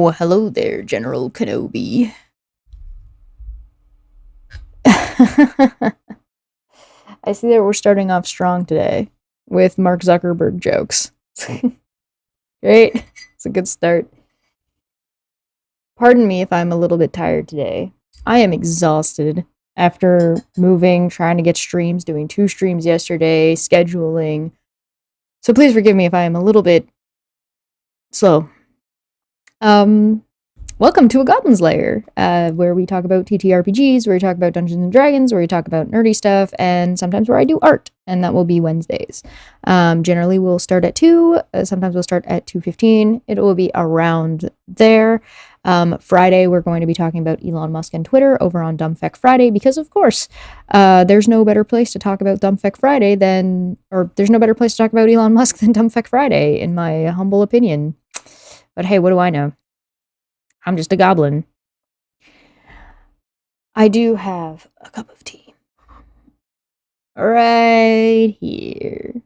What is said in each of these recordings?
Oh, hello there, General Kenobi. I see that we're starting off strong today with Mark Zuckerberg jokes. Great. It's a good start. Pardon me if I'm a little bit tired today. I am exhausted after moving, trying to get streams, doing 2 streams yesterday, scheduling. So please forgive me if I am a little bit slow. Um, Welcome to a Goblin's Lair, where we talk about TTRPGs, where we talk about Dungeons and Dragons, where we talk about nerdy stuff, and sometimes where I do art, and that will be Wednesdays. Generally, we'll start at 2, sometimes we'll start at 2:15. It will be around there. Friday, we're going to be talking about Elon Musk and Twitter over on Dumbfeck Friday, because of course, there's no better place to talk about Dumbfeck Friday there's no better place to talk about Elon Musk than Dumbfeck Friday, in my humble opinion. But hey, what do I know? I'm just a goblin. I do have a cup of tea. Right here.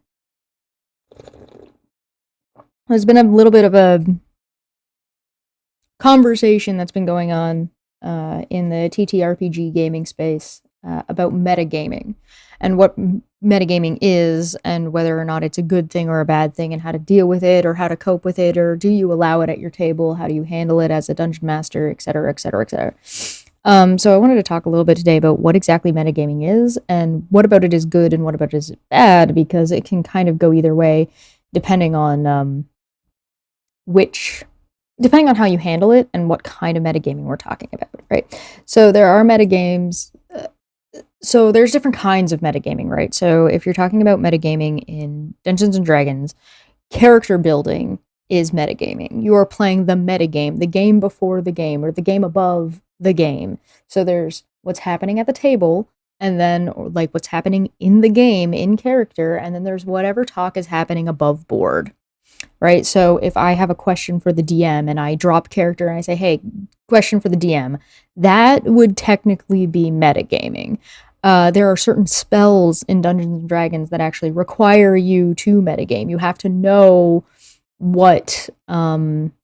There's been a little bit of a conversation that's been going on in the TTRPG gaming space about metagaming and what metagaming is and whether or not it's a good thing or a bad thing and how to deal with it or how to cope with it, or do you allow it at your table? How do you handle it as a dungeon master, etc., etc., etc. So I wanted to talk a little bit today about what exactly metagaming is and what about it is good and what about it is bad, because it can kind of go either way depending on depending on how you handle it and what kind of metagaming we're talking about, right? So there are metagames. So there's different kinds of metagaming, right? So if you're talking about metagaming in Dungeons and Dragons, character building is metagaming. You are playing the metagame, the game before the game, or the game above the game. So there's what's happening at the table, and then like what's happening in the game, in character, and then there's whatever talk is happening above board, right? So if I have a question for the DM and I drop character and I say, hey, question for the DM, that would technically be metagaming. There are certain spells in Dungeons and Dragons that actually require you to metagame. You have to know what you're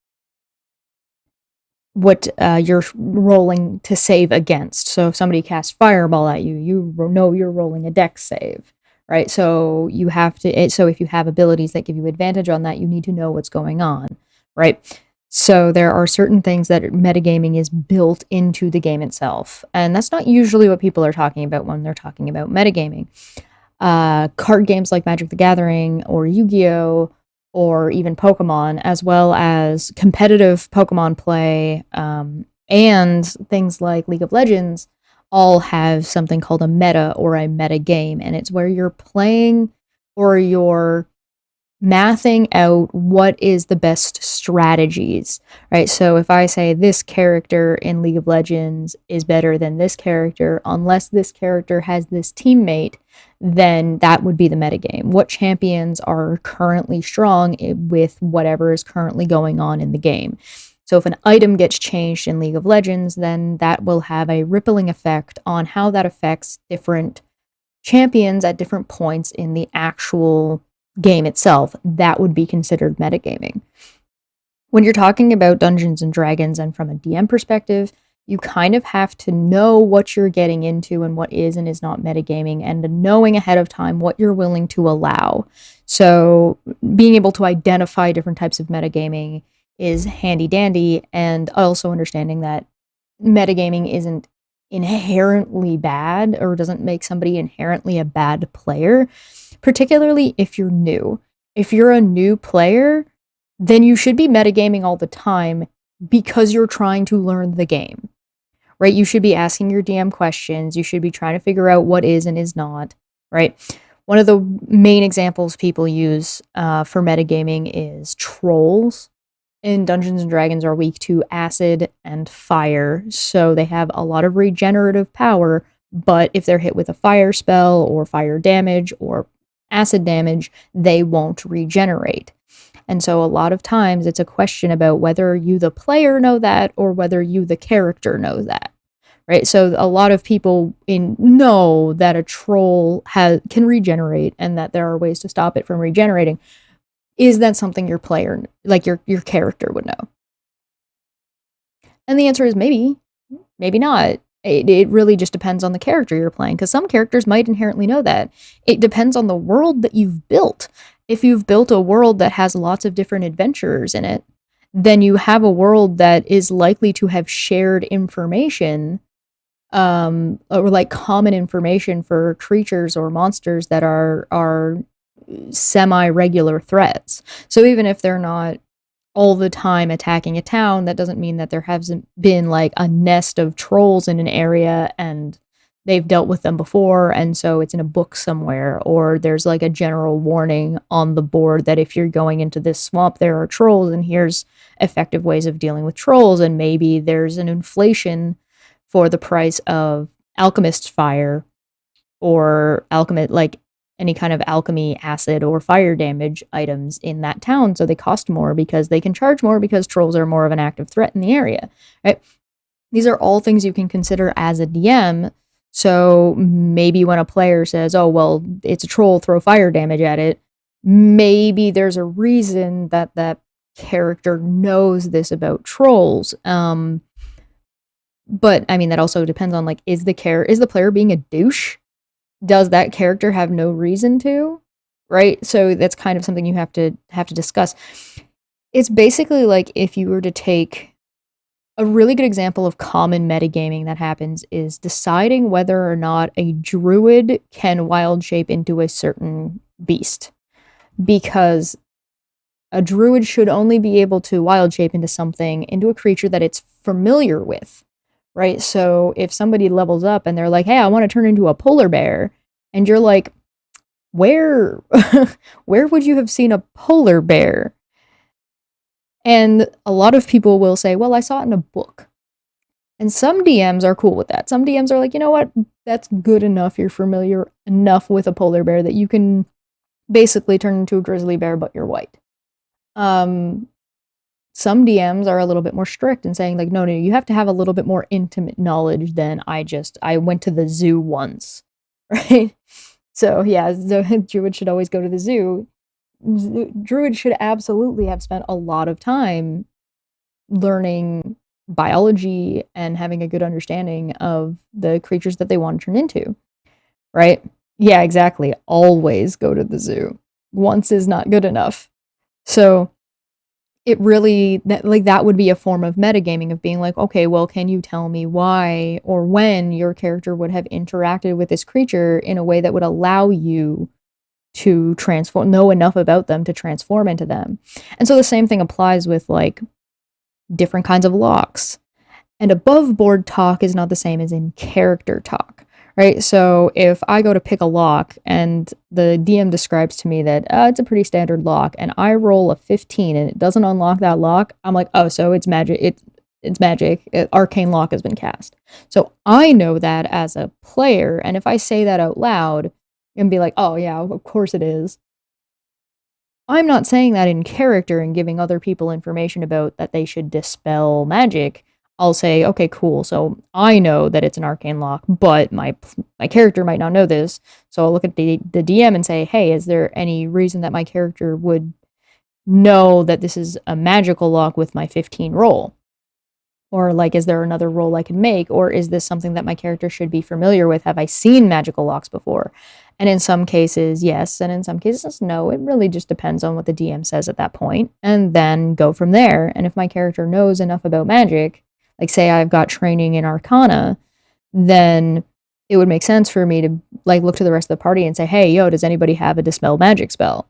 rolling to save against. So if somebody casts Fireball at you, you know you're rolling a Dex save, right? So you have to. So if you have abilities that give you advantage on that, you need to know what's going on, right? So there are certain things that metagaming is built into the game itself, and that's not usually what people are talking about when they're talking about metagaming. Card games like Magic the Gathering or Yu-Gi-Oh! Or even Pokemon, as well as competitive Pokemon play, and things like League of Legends, all have something called a meta or a meta game, and it's where you're playing or you're mathing out what is the best strategies, right? So if I say this character in League of Legends is better than this character, unless this character has this teammate, then that would be the metagame. What champions are currently strong with whatever is currently going on in the game. So if an item gets changed in League of Legends, then that will have a rippling effect on how that affects different champions at different points in the actual game itself. That would be considered metagaming. When you're talking about Dungeons and Dragons and from a DM perspective, you kind of have to know what you're getting into and what is and is not metagaming, and knowing ahead of time what you're willing to allow. So being able to identify different types of metagaming is handy dandy, and also understanding that metagaming isn't inherently bad or doesn't make somebody inherently a bad player, particularly if you're new. If you're a new player, then you should be metagaming all the time because you're trying to learn the game, right? You should be asking your DM questions. You should be trying to figure out what is and is not, right? One of the main examples people use for metagaming is trolls. In Dungeons and Dragons are weak to acid and fire, so they have a lot of regenerative power, but if they're hit with a fire spell or fire damage or acid damage, they won't regenerate. And so a lot of times it's a question about whether you, the player, know that or whether you, the character, know that, right? So a lot of people know that a troll can regenerate and that there are ways to stop it from regenerating. Is that something your player, like your character, would know? And the answer is maybe, maybe not. It really just depends on the character you're playing, because some characters might inherently know that. It depends on the world that you've built. If you've built a world that has lots of different adventurers in it, then you have a world that is likely to have shared information, or like common information for creatures or monsters that are semi-regular threats. So even if they're not all the time attacking a town, that doesn't mean that there hasn't been like a nest of trolls in an area and they've dealt with them before, and so it's in a book somewhere, or there's like a general warning on the board that if you're going into this swamp, there are trolls, and here's effective ways of dealing with trolls, and maybe there's an inflation for the price of alchemist's fire or alchemy, like any kind of alchemy, acid, or fire damage items in that town, so they cost more because they can charge more because trolls are more of an active threat in the area, right? These are all things you can consider as a DM. So maybe when a player says, oh, well, it's a troll, throw fire damage at it, maybe there's a reason that that character knows this about trolls. But I mean, that also depends on like, is the player being a douche? Does that character have no reason to? Right? So that's kind of something you have to discuss. It's basically like if you were to take a really good example of common metagaming that happens is deciding whether or not a druid can wild shape into a certain beast. Because a druid should only be able to wild shape into something, into a creature that it's familiar with, right? So if somebody levels up and they're like, hey, I want to turn into a polar bear, and you're like, where would you have seen a polar bear? And a lot of people will say, well, I saw it in a book. And some DMs are cool with that. Some DMs are like, you know what? That's good enough. You're familiar enough with a polar bear that you can basically turn into a grizzly bear, but you're white. Some DMs are a little bit more strict and saying like, no, you have to have a little bit more intimate knowledge than I went to the zoo once, right? So yeah, druid should always go to the zoo. Druid should absolutely have spent a lot of time learning biology and having a good understanding of the creatures that they want to turn into, right? Yeah, exactly. Always go to the zoo. Once is not good enough. So it really, that would be a form of metagaming, of being like, okay, well, can you tell me why or when your character would have interacted with this creature in a way that would allow you to know enough about them to transform into them? And so the same thing applies with like different kinds of locks. And above board talk is not the same as in character talk, right? So if I go to pick a lock and the DM describes to me that it's a pretty standard lock, and I roll a 15 and it doesn't unlock that lock, I'm like, oh, so it's magic. It's magic. Arcane lock has been cast. So I know that as a player, and if I say that out loud and be like, oh yeah, of course it is, I'm not saying that in character and giving other people information about that they should dispel magic. I'll say, okay, cool. So I know that it's an arcane lock, but my character might not know this. So I'll look at the DM and say, hey, is there any reason that my character would know that this is a magical lock with my 15 roll? Or like, is there another roll I can make? Or is this something that my character should be familiar with? Have I seen magical locks before? And in some cases, yes. And in some cases, no. It really just depends on what the DM says at that point, and then go from there. And if my character knows enough about magic, like say I've got training in Arcana, then it would make sense for me to like look to the rest of the party and say, hey, yo, does anybody have a dispel magic spell?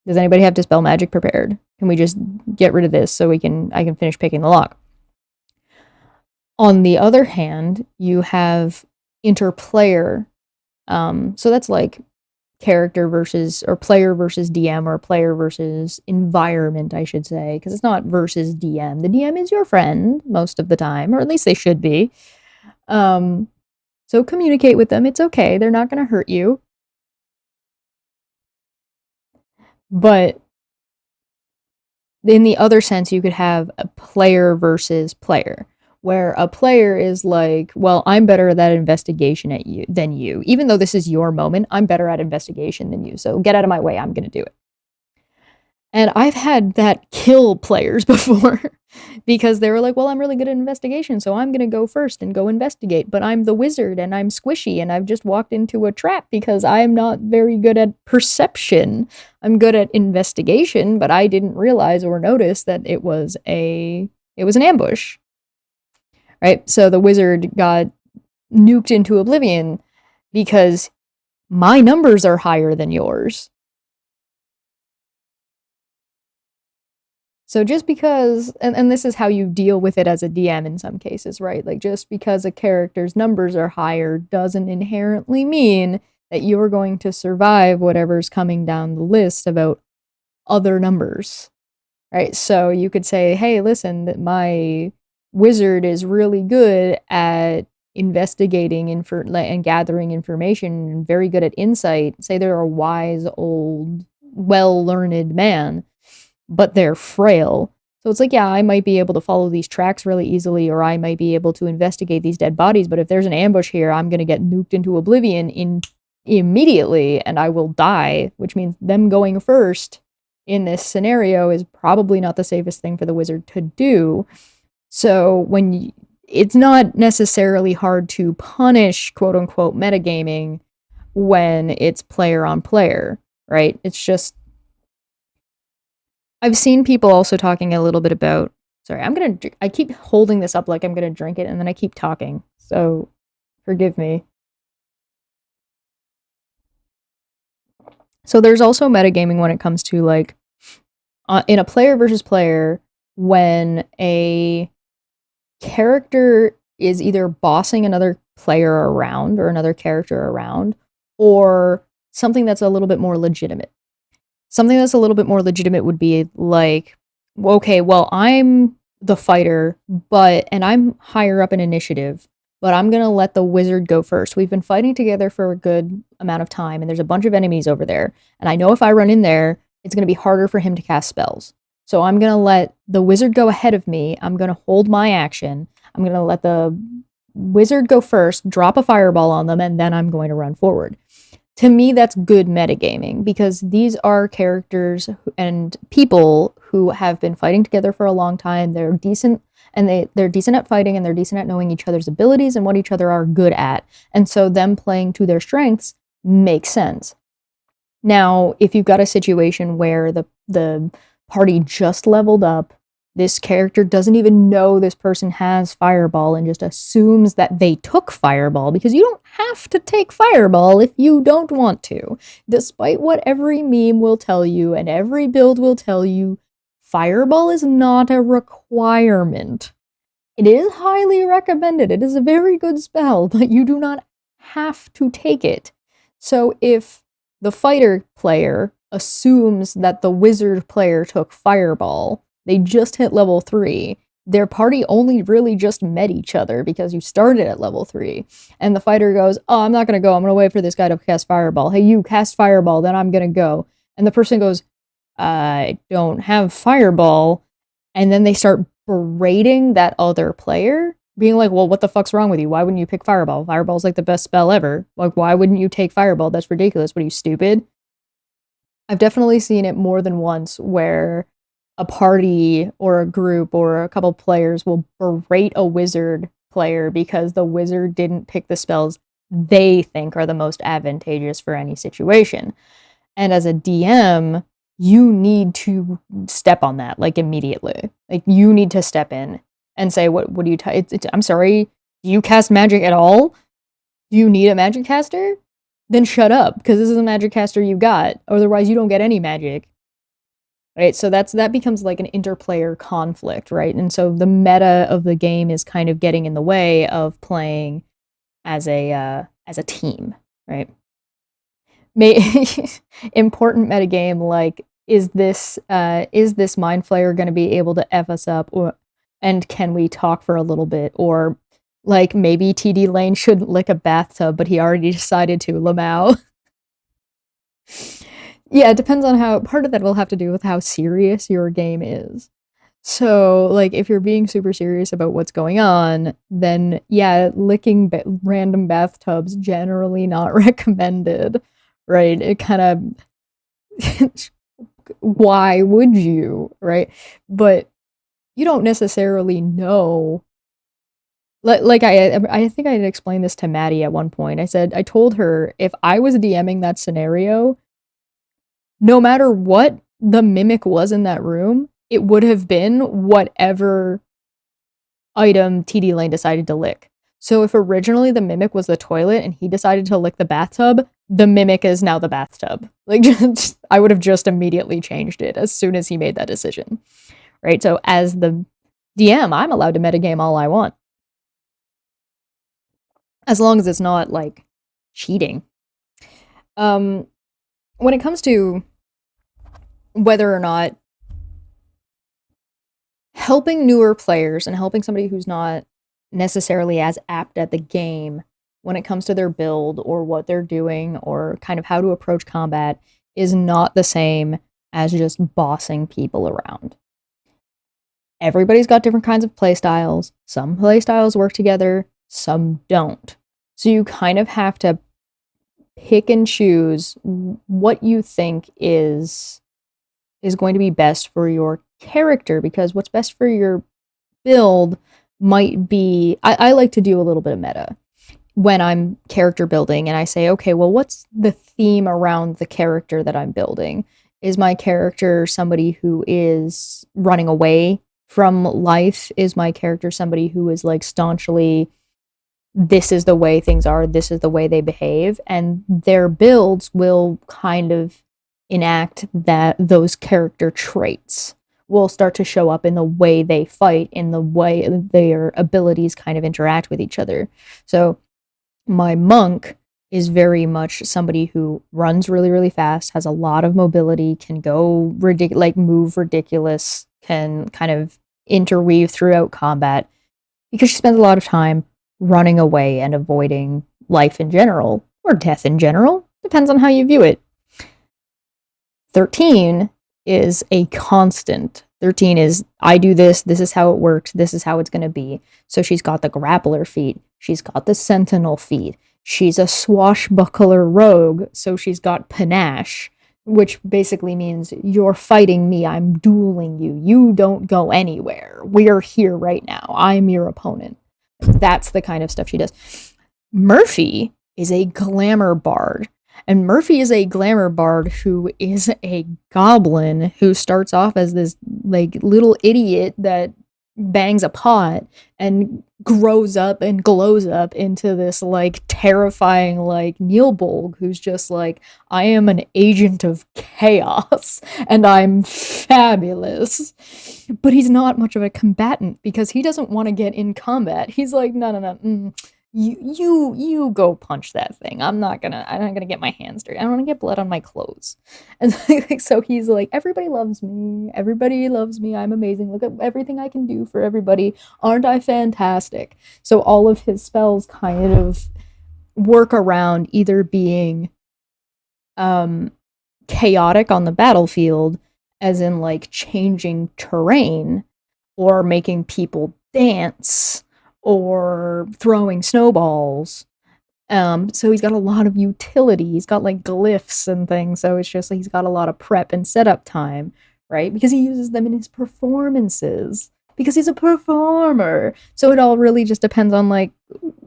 Does anybody have dispel magic prepared? Can we just get rid of this so I can finish picking the lock? On the other hand, you have interplayer. So that's like character versus, or player versus DM, or player versus environment, I should say, because it's not versus DM. The DM is your friend most of the time, or at least they should be. So communicate with them. It's okay. They're not going to hurt you. But in the other sense, you could have a player versus player, where a player is like, well, I'm better at that investigation than you. Even though this is your moment, I'm better at investigation than you. So get out of my way. I'm going to do it. And I've had that kill players before because they were like, well, I'm really good at investigation, so I'm going to go first and go investigate. But I'm the wizard and I'm squishy and I've just walked into a trap because I'm not very good at perception. I'm good at investigation, but I didn't realize or notice that it was an ambush. Right? So the wizard got nuked into oblivion because my numbers are higher than yours. So just because, and this is how you deal with it as a DM in some cases, right? Like just because a character's numbers are higher doesn't inherently mean that you're going to survive whatever's coming down the list about other numbers, right? So you could say, hey, listen, that my wizard is really good at investigating and gathering information and very good at insight. Say they're a wise, old, well-learned man, but they're frail. So it's like, yeah, I might be able to follow these tracks really easily, or I might be able to investigate these dead bodies, but if there's an ambush here, I'm going to get nuked into oblivion immediately and I will die, which means them going first in this scenario is probably not the safest thing for the wizard to do. So it's not necessarily hard to punish quote unquote metagaming when it's player on player, right? It's just I've seen people also talking a little bit about. Sorry, I keep holding this up like I'm gonna drink it, and then I keep talking. So, forgive me. So there's also metagaming when it comes to like, in a player versus player, when a character is either bossing another player around or another character around, or something that's a little bit more legitimate. Something that's a little bit more legitimate would be like, okay, well, I'm the fighter, and I'm higher up in initiative, but I'm gonna let the wizard go first. We've been fighting together for a good amount of time, and there's a bunch of enemies over there, and I know if I run in there, it's gonna be harder for him to cast spells. So I'm gonna let the wizard go ahead of me. I'm gonna hold my action. I'm gonna let the wizard go first, drop a fireball on them, and then I'm going to run forward. To me, that's good metagaming because these are characters and people who have been fighting together for a long time. They're decent and they're decent at fighting and they're decent at knowing each other's abilities and what each other are good at. And so them playing to their strengths makes sense. Now, if you've got a situation where the party just leveled up, this character doesn't even know this person has Fireball and just assumes that they took Fireball, because you don't have to take Fireball if you don't want to. Despite what every meme will tell you and every build will tell you, Fireball is not a requirement. It is highly recommended. It is a very good spell, but you do not have to take it. So if the fighter player assumes that the wizard player took Fireball, they just hit level 3. Their party only really just met each other because you started at level 3. And the fighter goes, oh, I'm not going to go. I'm going to wait for this guy to cast Fireball. Hey, you cast Fireball, then I'm going to go. And the person goes, I don't have Fireball. And then they start berating that other player, being like, well, what the fuck's wrong with you? Why wouldn't you pick Fireball? Fireball's like the best spell ever. Like, why wouldn't you take Fireball? That's ridiculous. What are you, stupid? I've definitely seen it more than once where a party or a group or a couple players will berate a wizard player because the wizard didn't pick the spells they think are the most advantageous for any situation. And as a DM, you need to step on that like immediately. Like you need to step in and say, what do you I'm sorry, do you cast magic at all? Do you need a magic caster? Then shut up, because this is a magic caster you got. Otherwise you don't get any magic. Right, so that becomes like an interplayer conflict, right? And so the meta of the game is kind of getting in the way of playing as a team, right? Important metagame like is this mind flayer going to be able to f us up, and can we talk for a little bit, or like maybe TD Lane shouldn't lick a bathtub, but he already decided to. Lamau. Yeah, it depends on how. Part of that will have to do with how serious your game is. So, like, if you're being super serious about what's going on, then yeah, licking random bathtubs generally not recommended, right? It kind of Why would you, right? But you don't necessarily know. Like I think I had explained this to Maddie at one point. I told her if I was DMing that scenario, no matter what the mimic was in that room, it would have been whatever item TD Lane decided to lick. So if originally the mimic was the toilet and he decided to lick the bathtub, the mimic is now the bathtub. Like, I would have just immediately changed it as soon as he made that decision, right? So as the DM, I'm allowed to metagame all I want, as long as it's not like cheating. When it comes to whether or not helping newer players and helping somebody who's not necessarily as apt at the game when it comes to their build or what they're doing or kind of how to approach combat is not the same as just bossing people around. Everybody's got different kinds of playstyles. Some playstyles work together, some don't. So you kind of have to pick and choose what you think is going to be best for your character, because what's best for your build might be I like to do a little bit of meta when I'm character building, and I say, okay, well, what's the theme around the character that I'm building? Is my character somebody who is running away from life? Is my character somebody who is like staunchly, this is the way things are, this is the way they behave? And their builds will kind of enact those character traits will start to show up in the way they fight, in the way their abilities kind of interact with each other. So my monk is very much somebody who runs really, really fast, has a lot of mobility, can go move ridiculous, can kind of interweave throughout combat because she spends a lot of time running away and avoiding life in general, or death in general. Depends on how you view it. 13 is a constant. 13 is, I do this is how it works, this is how it's going to be. So she's got the grappler feat, she's got the sentinel feat, she's a swashbuckler rogue, so she's got panache, which basically means you're fighting me, I'm dueling you, you don't go anywhere, we're here right now, I'm your opponent. That's the kind of stuff she does. Murphy is a glamour bard. And Murphy is a glamour bard who is a goblin who starts off as this like little idiot that bangs a pot and grows up and glows up into this like terrifying like Neilbolg who's just like, I am an agent of chaos and I'm fabulous. But he's not much of a combatant because he doesn't want to get in combat. He's like, no. You go punch that thing. I'm not gonna get my hands dirty. I don't want to get blood on my clothes. And so he's like, everybody loves me. Everybody loves me. I'm amazing. Look at everything I can do for everybody. Aren't I fantastic? So all of his spells kind of work around either being chaotic on the battlefield, as in like changing terrain or making people dance, or throwing snowballs. So he's got a lot of utility. He's got like glyphs and things. So it's just like he's got a lot of prep and setup time, right? Because he uses them in his performances. Because he's a performer. So it all really just depends on like,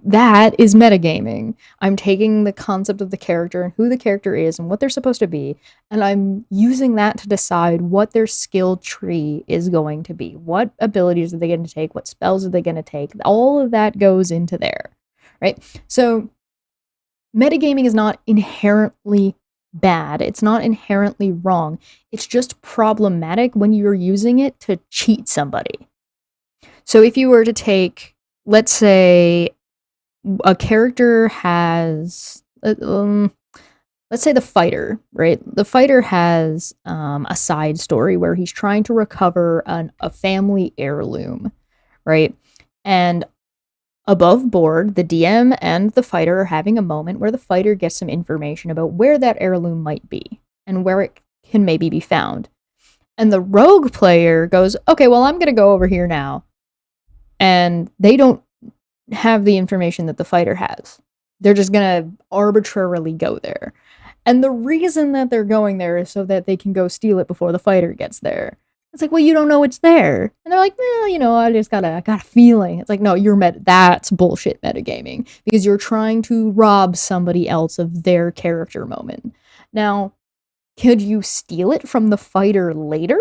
that is metagaming. I'm taking the concept of the character and who the character is and what they're supposed to be, and I'm using that to decide what their skill tree is going to be. What abilities are they going to take? What spells are they going to take? All of that goes into there, right? So metagaming is not inherently bad. It's not inherently wrong. It's just problematic when you're using it to cheat somebody. So if you were to take, let's say, a character has, let's say the fighter, right? The fighter has a side story where he's trying to recover a family heirloom, right? And above board, the DM and the fighter are having a moment where the fighter gets some information about where that heirloom might be and where it can maybe be found. And the rogue player goes, okay, well, I'm going to go over here now. And they don't have the information that the fighter has. They're just going to arbitrarily go there. And the reason that they're going there is so that they can go steal it before the fighter gets there. It's like, well, you don't know it's there. And they're like, well, I just I got a feeling. It's like, no, that's bullshit metagaming because you're trying to rob somebody else of their character moment. Now, could you steal it from the fighter later?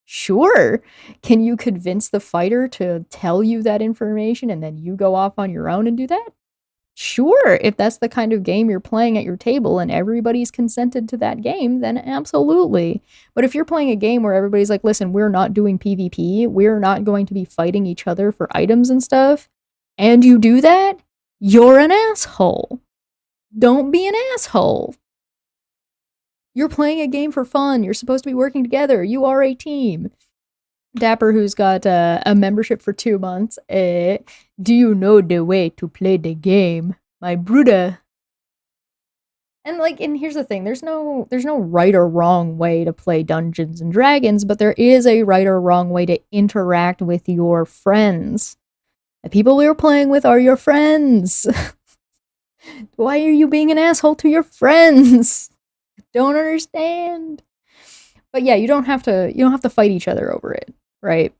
Sure. Can you convince the fighter to tell you that information and then you go off on your own and do that? Sure, if that's the kind of game you're playing at your table and everybody's consented to that game, then absolutely. But if you're playing a game where everybody's like, listen, we're not doing PvP, we're not going to be fighting each other for items and stuff, and you do that, you're an asshole. Don't be an asshole. You're playing a game for fun. You're supposed to be working together. You are a team. Dapper, who's got a membership for 2 months. Do you know the way to play the game, my Bruda? And here's the thing: there's no right or wrong way to play Dungeons and Dragons, but there is a right or wrong way to interact with your friends. The people you're playing with are your friends. Why are you being an asshole to your friends? Don't understand. But yeah, you don't have to fight each other over it, right?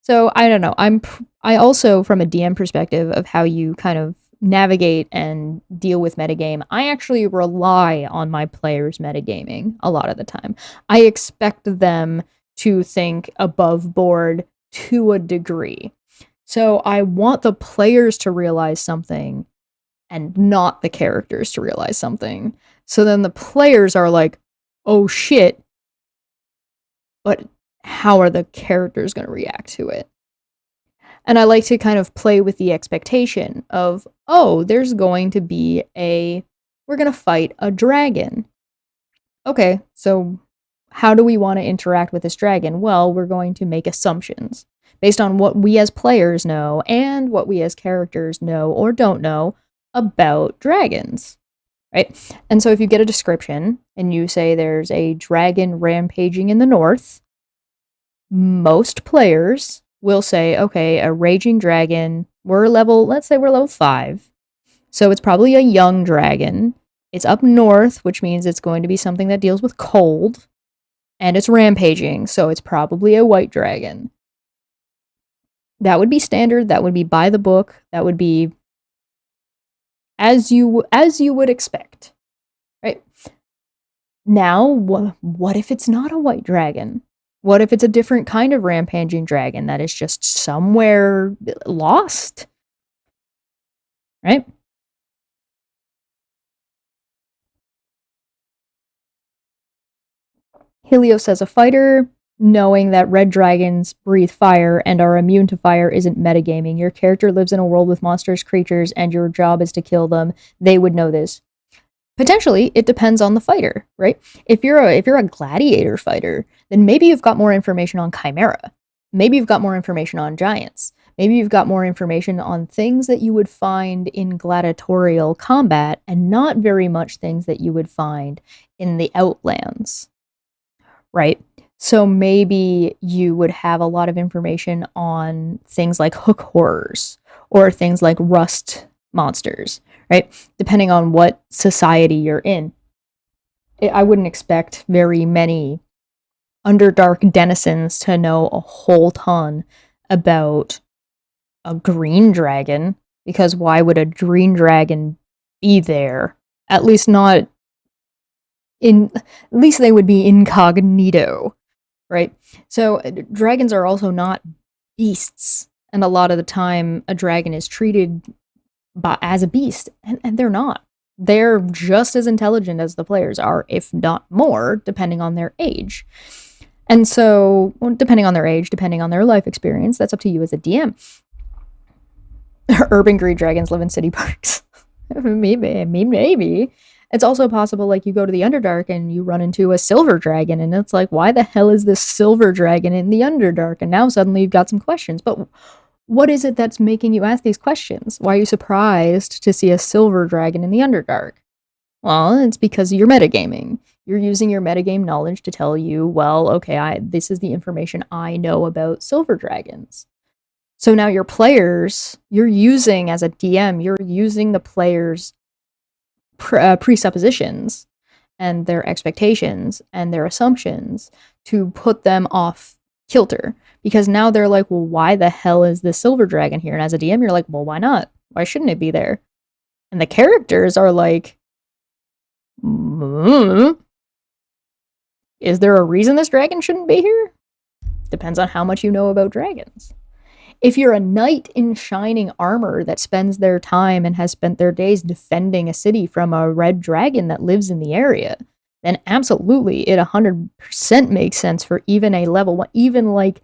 So I don't know. I also, from a DM perspective of how you kind of navigate and deal with metagame, I actually rely on my players metagaming a lot of the time. I expect them to think above board to a degree. So I want the players to realize something and not the characters to realize something. So then the players are like, oh shit, but how are the characters going to react to it? And I like to kind of play with the expectation of, oh, there's going to be we're going to fight a dragon. Okay, so how do we want to interact with this dragon? Well, we're going to make assumptions based on what we as players know and what we as characters know or don't know about dragons, right? And so if you get a description and you say there's a dragon rampaging in the north, most players will say, okay, a raging dragon, let's say we're level 5. So it's probably a young dragon. It's up north, which means it's going to be something that deals with cold, and it's rampaging, so it's probably a white dragon. That would be standard, that would be by the book, that would be as you would expect, right? Now, what if it's not a white dragon? What if it's a different kind of rampaging dragon that is just somewhere lost? Right? Helios says a fighter, knowing that red dragons breathe fire and are immune to fire isn't metagaming. Your character lives in a world with monsters, creatures, and your job is to kill them. They would know this. Potentially, it depends on the fighter, right? If you're a gladiator fighter, then maybe you've got more information on chimera. Maybe you've got more information on giants. Maybe you've got more information on things that you would find in gladiatorial combat and not very much things that you would find in the Outlands, right? So maybe you would have a lot of information on things like hook horrors or things like rust monsters, right? Depending on what society you're in. I wouldn't expect very many Underdark denizens to know a whole ton about a green dragon, because why would a green dragon be there? At least not at least they would be incognito, right? So dragons are also not beasts, and a lot of the time a dragon is treated as a beast, and they're not. They're just as intelligent as the players are, if not more, depending on their age. And so, depending on their age, depending on their life experience, that's up to you as a DM. Urban green dragons live in city parks. Maybe. It's also possible, like, you go to the Underdark and you run into a silver dragon, and it's like, why the hell is this silver dragon in the Underdark? And now suddenly you've got some questions. But what is it that's making you ask these questions? Why are you surprised to see a silver dragon in the Underdark? Well, it's because you're metagaming. You're using your metagame knowledge to tell you, well, okay, this is the information I know about silver dragons. So now your players, you're using, as a DM, you're using the players' presuppositions and their expectations and their assumptions to put them off kilter. Because now they're like, well, why the hell is this silver dragon here? And as a DM, you're like, well, why not? Why shouldn't it be there? And the characters are like, is there a reason this dragon shouldn't be here? Depends on how much you know about dragons. If you're a knight in shining armor that spends their time and has spent their days defending a city from a red dragon that lives in the area, then absolutely it 100% makes sense for even a level 1, even like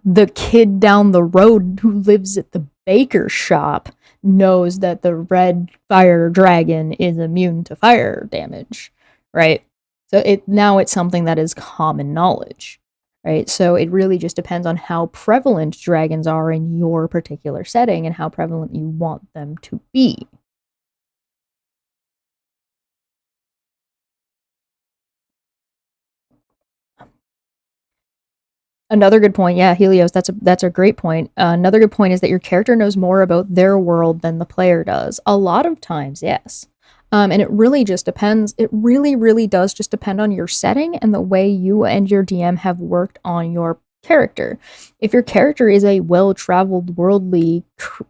the kid down the road who lives at the baker shop knows that the red fire dragon is immune to fire damage, right? So it's something that is common knowledge. Right, so it really just depends on how prevalent dragons are in your particular setting and how prevalent you want them to be. Another good point, yeah, Helios, that's a great point. Another good point is that your character knows more about their world than the player does. A lot of times, yes. And it really just depends. It really, really does just depend on your setting and the way you and your DM have worked on your character. If your character is a well-traveled, worldly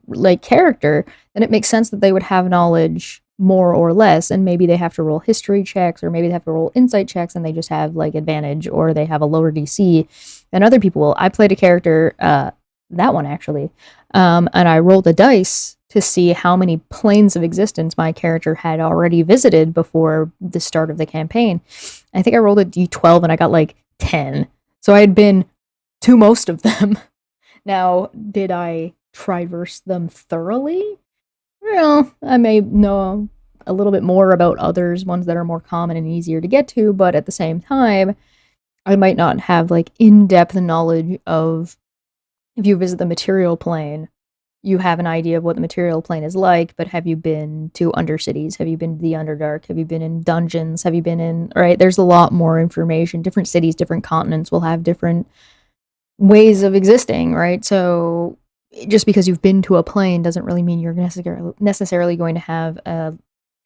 like character, then it makes sense that they would have knowledge more or less, and maybe they have to roll history checks, or maybe they have to roll insight checks, and they just have like advantage, or they have a lower DC than other people will. I played a character, that one actually, and I rolled a dice to see how many planes of existence my character had already visited before the start of the campaign. I think I rolled a d12 and I got like 10. So I had been to most of them. Now, did I traverse them thoroughly? Well, I may know a little bit more about others, ones that are more common and easier to get to, but at the same time, I might not have like in-depth knowledge of, if you visit the material plane, you have an idea of what the material plane is like, but have you been to Undercities? Have you been to the Underdark? Have you been in dungeons? Have you been in, right? There's a lot more information. Different cities, different continents will have different ways of existing, right? So just because you've been to a plane doesn't really mean you're necessarily going to have a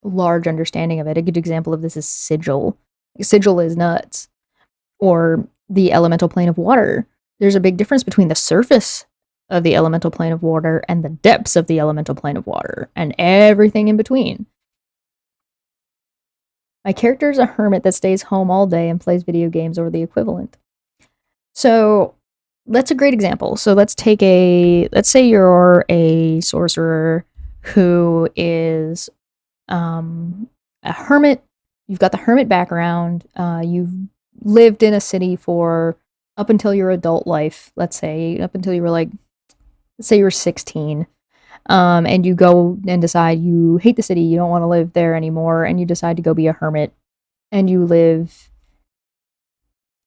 large understanding of it. A good example of this is Sigil. Sigil is nuts. Or the elemental plane of water. There's a big difference between the surface of the elemental plane of water and the depths of the elemental plane of water and everything in between. My character is a hermit that stays home all day and plays video games or the equivalent. So that's a great example. So let's say you're a sorcerer who is a hermit. You've got the hermit background. You've lived in a city for up until your adult life, let's say, up until you were like, let's say you were 16, and you go and decide you hate the city, you don't want to live there anymore, and you decide to go be a hermit, and you live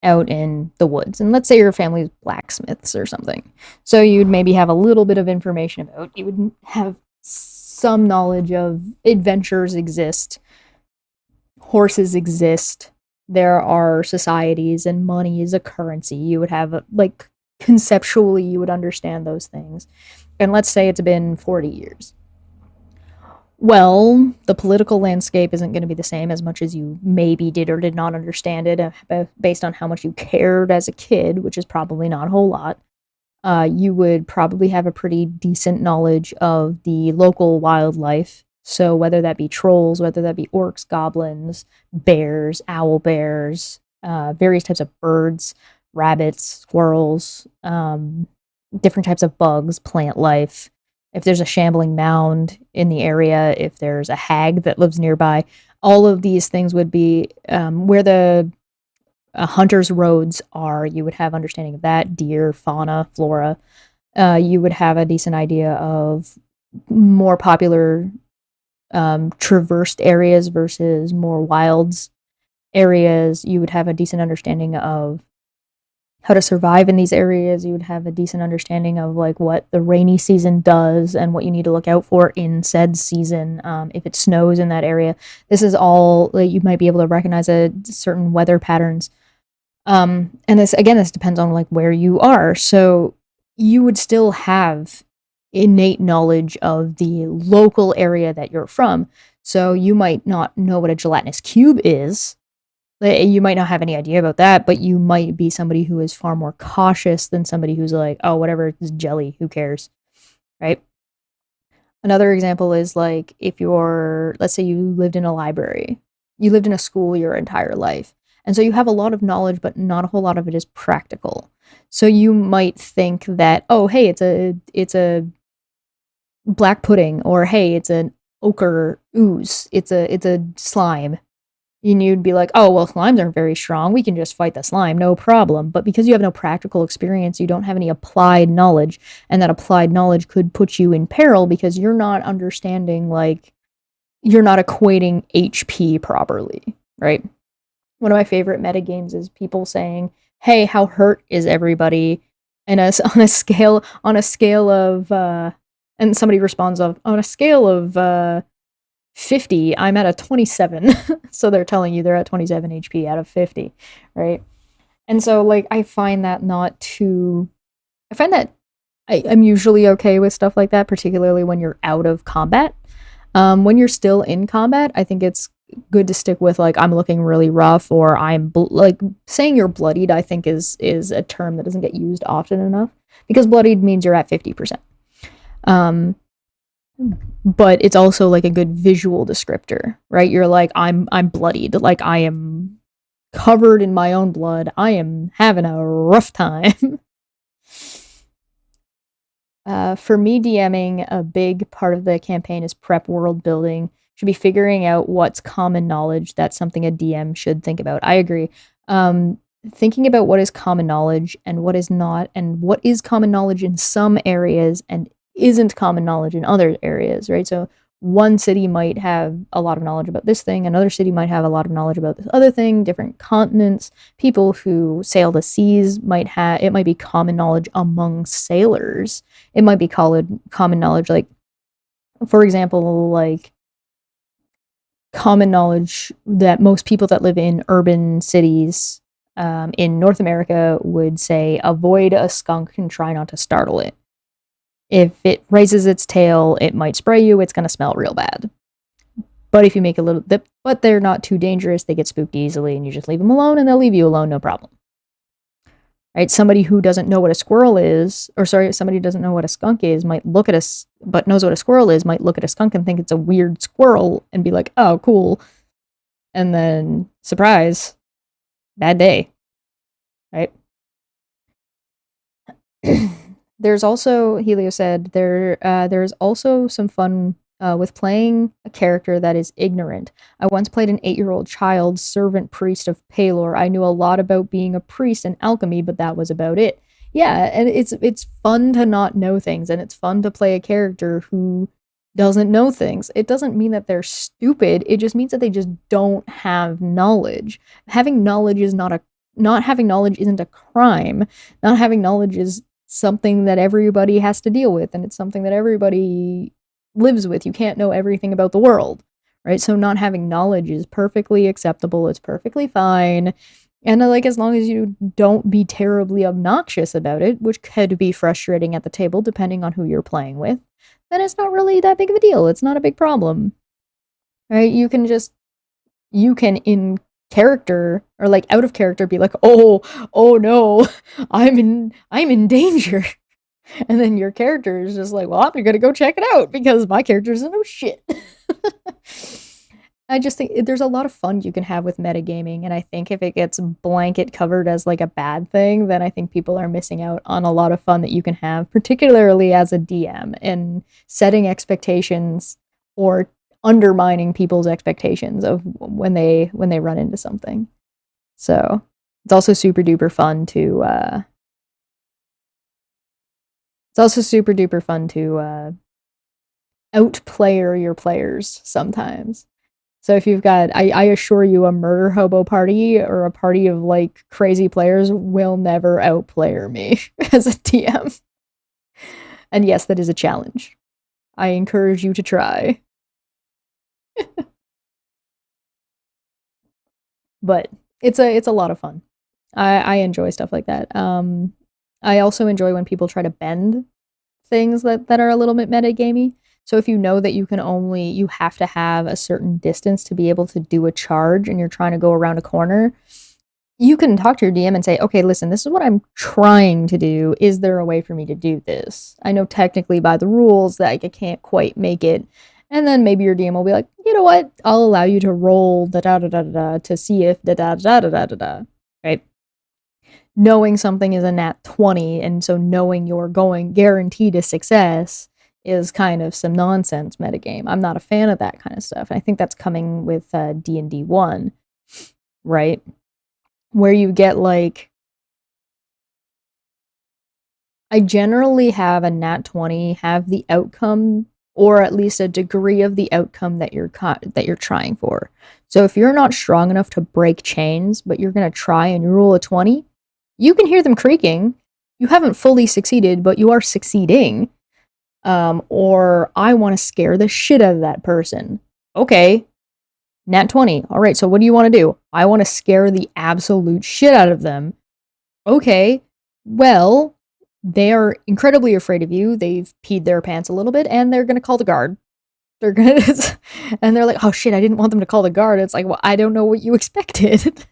out in the woods. And let's say your family's blacksmiths or something. So you'd maybe have a little bit of information about, you would have some knowledge of adventures exist, horses exist, there are societies, and money is a currency. You would have, like, conceptually, you would understand those things. And let's say it's been 40 years. Well, the political landscape isn't going to be the same as much as you maybe did or did not understand it based on how much you cared as a kid, which is probably not a whole lot. You would probably have a pretty decent knowledge of the local wildlife. So whether that be trolls, whether that be orcs, goblins, bears, owl bears, various types of birds, rabbits, squirrels, different types of bugs, plant life. If there's a shambling mound in the area, if there's a hag that lives nearby, all of these things would be where the hunter's roads are. You would have understanding of that, deer, fauna, flora. You would have a decent idea of more popular traversed areas versus more wilds areas. You would have a decent understanding of how to survive in these areas. You would have a decent understanding of like what the rainy season does and what you need to look out for in said season. If it snows in that area, this is all, like, you might be able to recognize certain weather patterns. And this depends on like where you are. So you would still have innate knowledge of the local area that you're from. So you might not know what a gelatinous cube is. You might not have any idea about that, but you might be somebody who is far more cautious than somebody who's like, oh, whatever, it's jelly, who cares, right? Another example is like if you're, let's say you lived in a library, you lived in a school your entire life. And so you have a lot of knowledge, but not a whole lot of it is practical. So you might think that, oh, hey, it's a black pudding, or hey, it's an ochre ooze, it's a slime. And you'd be like, oh, well, slimes aren't very strong. We can just fight the slime, no problem. But because you have no practical experience, you don't have any applied knowledge. And that applied knowledge could put you in peril because you're not understanding, like, you're not equating HP properly, right? One of my favorite meta games is people saying, hey, how hurt is everybody? And on a scale of, and somebody responds of, on a scale of 50, I'm at a 27. So they're telling you they're at 27 HP out of 50, right? And so, like, I find that not too. I find that I'm usually okay with stuff like that, particularly when you're out of combat. When you're still in combat, I think it's good to stick with, like, I'm looking really rough, or like, saying you're bloodied, I think is a term that doesn't get used often enough, because bloodied means you're at 50%. Um, but it's also like a good visual descriptor, right? You're like, I'm bloodied, like I am covered in my own blood. I am having a rough time. For me, DMing, a big part of the campaign is prep world building. Should be figuring out what's common knowledge. That's something a DM should think about. I agree. Thinking about what is common knowledge and what is not, and what is common knowledge in some areas and isn't common knowledge in other areas, right? So one city might have a lot of knowledge about this thing, another city might have a lot of knowledge about this other thing, different continents, people who sail the seas might have, it might be common knowledge among sailors. It might be common knowledge, like, for example, like, common knowledge that most people that live in urban cities in North America would say, avoid a skunk and try not to startle it. If it raises its tail, it might spray you. It's going to smell real bad. But if you make a little, but they're not too dangerous. They get spooked easily, and you just leave them alone, and they'll leave you alone, no problem. Right? Somebody who doesn't know what a squirrel is, or sorry, somebody who doesn't know what a skunk is, might look at us, but knows what a squirrel is, might look at a skunk and think it's a weird squirrel, and be like, oh, cool. And then, surprise, bad day. Right? There's also, Helio said, there's also some fun with playing a character that is ignorant. I once played an 8-year-old child servant priest of Palor. I knew a lot about being a priest and alchemy, but that was about it. Yeah, and it's fun to not know things, and it's fun to play a character who doesn't know things. It doesn't mean that they're stupid. It just means that they just don't have knowledge. Having knowledge is not having knowledge isn't a crime. Not having knowledge is something that everybody has to deal with, and it's something that everybody lives with. You can't know everything about the world, right? So not having knowledge is perfectly acceptable. It's perfectly fine. And like, as long as you don't be terribly obnoxious about it, which could be frustrating at the table depending on who you're playing with, then it's not really that big of a deal. It's not a big problem, right? You can in character, or like out of character, be like, oh no, I'm in danger. And then your character is just like, well, I'm gonna go check it out because my character doesn't know shit. I just think there's a lot of fun you can have with metagaming, and I think if it gets blanket covered as like a bad thing, then I think people are missing out on a lot of fun that you can have, particularly as a DM, and setting expectations or undermining people's expectations of when they run into something. So it's also super duper fun to outplayer your players sometimes. So if you've got, I assure you, a murder hobo party or a party of like crazy players will never outplayer me as a DM. And yes, that is a challenge. I encourage you to try. But it's a lot of fun. I enjoy stuff like that. I also enjoy when people try to bend things that are a little bit metagamey. So if you know that you have to have a certain distance to be able to do a charge and you're trying to go around a corner, you can talk to your DM and say, okay, listen, this is what I'm trying to do. Is there a way for me to do this? I know technically by the rules that I can't quite make it. And then maybe your DM will be like, you know what? I'll allow you to roll da da da da da to see if da da da da da da da. Right? Knowing something is a nat 20, and so knowing you're going guaranteed a success is kind of some nonsense metagame. I'm not a fan of that kind of stuff. And I think that's coming with D&D 1, right? Where you get like, I generally have a nat 20 have the outcome, or at least a degree of the outcome that you're trying for. So if you're not strong enough to break chains, but you're going to try and you roll a 20, you can hear them creaking. You haven't fully succeeded, but you are succeeding. Or I want to scare the shit out of that person. Okay, nat 20. All right, so what do you want to do? I want to scare the absolute shit out of them. Okay, well, they are incredibly afraid of you. They've peed their pants a little bit, and they're going to call the guard. They're going to, and they're like, oh shit, I didn't want them to call the guard. It's like, well, I don't know what you expected.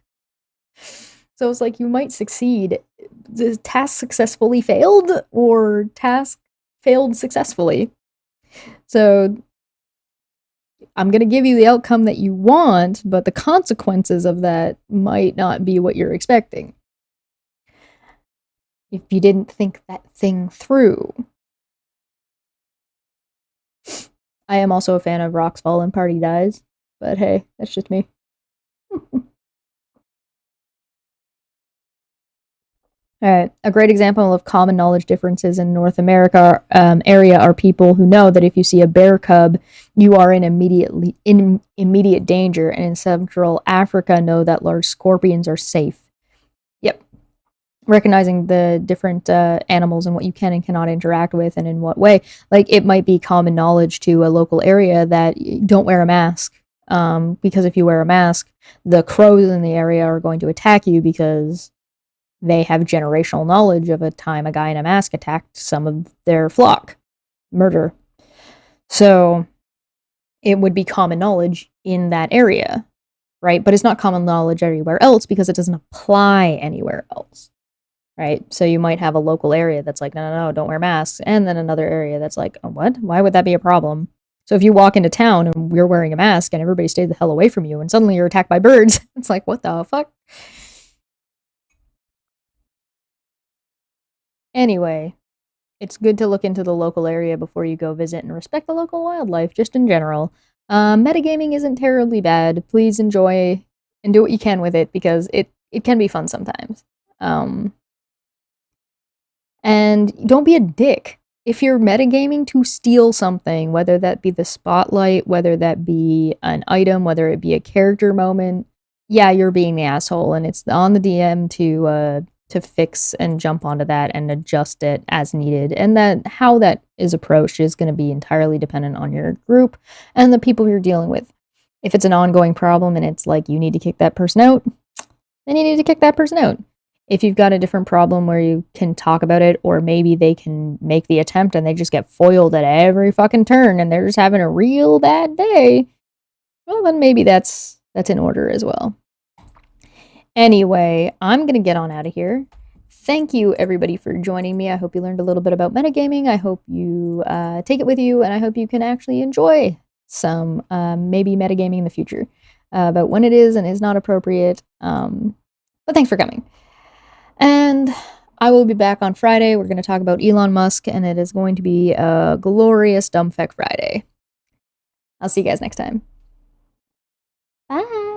So it's like, you might succeed. The task successfully failed, or task failed successfully. So I'm going to give you the outcome that you want, but the consequences of that might not be what you're expecting if you didn't think that thing through. I am also a fan of Rocks Fall and Party Dies, but hey, that's just me. Alright, a great example of common knowledge differences in North America area are people who know that if you see a bear cub, you are in immediate danger, and in Central Africa know that large scorpions are safe. Yep. Recognizing the different animals and what you can and cannot interact with and in what way. Like, it might be common knowledge to a local area that don't wear a mask, because if you wear a mask, the crows in the area are going to attack you because they have generational knowledge of a time a guy in a mask attacked some of their flock. Murder. So it would be common knowledge in that area, right? But it's not common knowledge everywhere else because it doesn't apply anywhere else, right? So you might have a local area that's like, no, no, no, don't wear masks. And then another area that's like, oh, what? Why would that be a problem? So if you walk into town and you're wearing a mask and everybody stays the hell away from you and suddenly you're attacked by birds, it's like, what the fuck? Anyway, it's good to look into the local area before you go visit and respect the local wildlife, just in general. Metagaming isn't terribly bad. Please enjoy and do what you can with it because it can be fun sometimes. And don't be a dick. If you're metagaming to steal something, whether that be the spotlight, whether that be an item, whether it be a character moment, yeah, you're being the asshole, and it's on the DM to fix and jump onto that and adjust it as needed. And that how that is approached is going to be entirely dependent on your group and the people you're dealing with. If it's an ongoing problem and it's like you need to kick that person out, then you need to kick that person out. If you've got a different problem where you can talk about it, or maybe they can make the attempt and they just get foiled at every fucking turn and they're just having a real bad day, well, then maybe that's in order as well. Anyway, I'm going to get on out of here. Thank you, everybody, for joining me. I hope you learned a little bit about metagaming. I hope you take it with you, and I hope you can actually enjoy some maybe metagaming in the future about when it is and is not appropriate. But thanks for coming. And I will be back on Friday. We're going to talk about Elon Musk, and it is going to be a glorious Dumbfeck Friday. I'll see you guys next time. Bye.